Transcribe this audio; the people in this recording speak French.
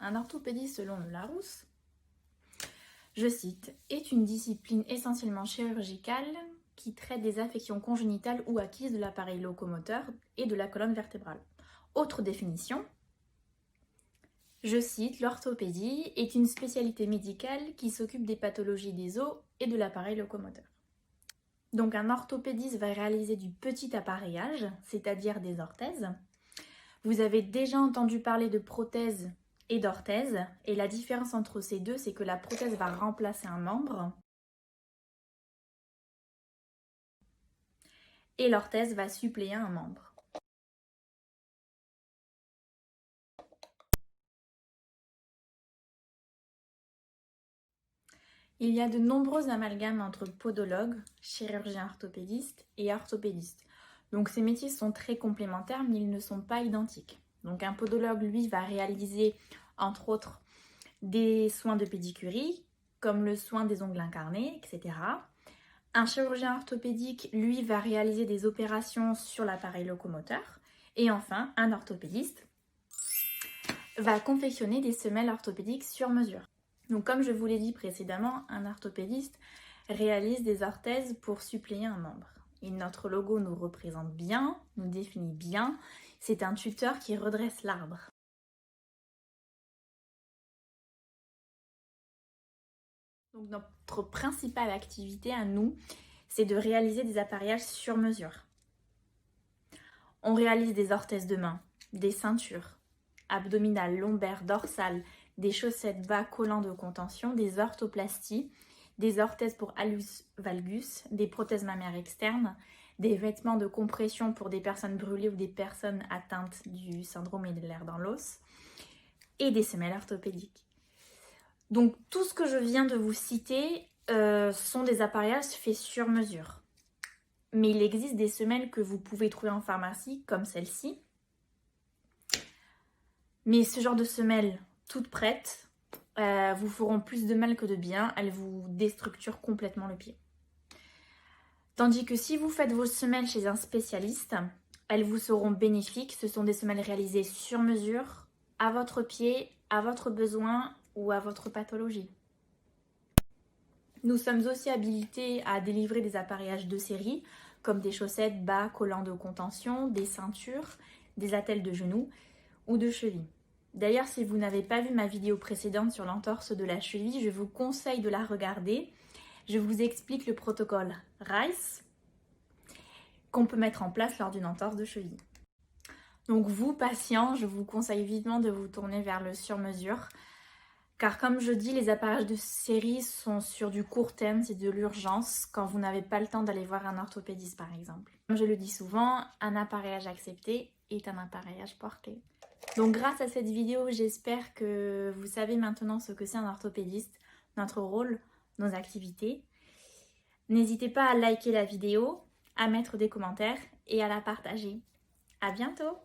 Un orthopédiste selon le Larousse, je cite, est une discipline essentiellement chirurgicale qui traite des affections congénitales ou acquises de l'appareil locomoteur et de la colonne vertébrale. Autre définition, je cite, l'orthopédie est une spécialité médicale qui s'occupe des pathologies des os et de l'appareil locomoteur. Donc un orthopédiste va réaliser du petit appareillage, c'est-à-dire des orthèses. Vous avez déjà entendu parler de prothèse et d'orthèse, et la différence entre ces deux, c'est que la prothèse va remplacer un membre et l'orthèse va suppléer un membre. Il y a de nombreux amalgames entre podologue, chirurgien orthopédiste et orthopédiste. Donc ces métiers sont très complémentaires mais ils ne sont pas identiques. Donc un podologue, lui, va réaliser entre autres des soins de pédicurie, comme le soin des ongles incarnés, etc. Un chirurgien orthopédique, lui, va réaliser des opérations sur l'appareil locomoteur. Et enfin, un orthopédiste va confectionner des semelles orthopédiques sur mesure. Donc comme je vous l'ai dit précédemment, un orthopédiste réalise des orthèses pour suppléer un membre. Et notre logo nous représente bien, nous définit bien. C'est un tuteur qui redresse l'arbre. Donc notre principale activité à nous, c'est de réaliser des appareillages sur mesure. On réalise des orthèses de main, des ceintures, abdominales, lombaires, dorsales, des chaussettes bas collants de contention, des orthoplasties, des orthèses pour hallux valgus, des prothèses mammaires externes, des vêtements de compression pour des personnes brûlées ou des personnes atteintes du syndrome de l'air dans l'os, et des semelles orthopédiques. Donc tout ce que je viens de vous citer sont des appareillages faits sur mesure. Mais il existe des semelles que vous pouvez trouver en pharmacie, comme celle-ci. Mais ce genre de semelles, toutes prêtes, vous feront plus de mal que de bien. Elles vous déstructurent complètement le pied. Tandis que si vous faites vos semelles chez un spécialiste, elles vous seront bénéfiques. Ce sont des semelles réalisées sur mesure, à votre pied, à votre besoin ou à votre pathologie. Nous sommes aussi habilités à délivrer des appareillages de série, comme des chaussettes bas collants de contention, des ceintures, des attelles de genoux ou de cheville. D'ailleurs, si vous n'avez pas vu ma vidéo précédente sur l'entorse de la cheville, je vous conseille de la regarder. Je vous explique le protocole RICE qu'on peut mettre en place lors d'une entorse de cheville. Donc vous, patients, je vous conseille vivement de vous tourner vers le sur-mesure. Car comme je dis, les appareillages de série sont sur du court terme, c'est de l'urgence quand vous n'avez pas le temps d'aller voir un orthopédiste par exemple. Comme je le dis souvent, un appareillage accepté est un appareillage porté. Donc grâce à cette vidéo, j'espère que vous savez maintenant ce que c'est un orthopédiste, notre rôle, nos activités. N'hésitez pas à liker la vidéo, à mettre des commentaires et à la partager. À bientôt!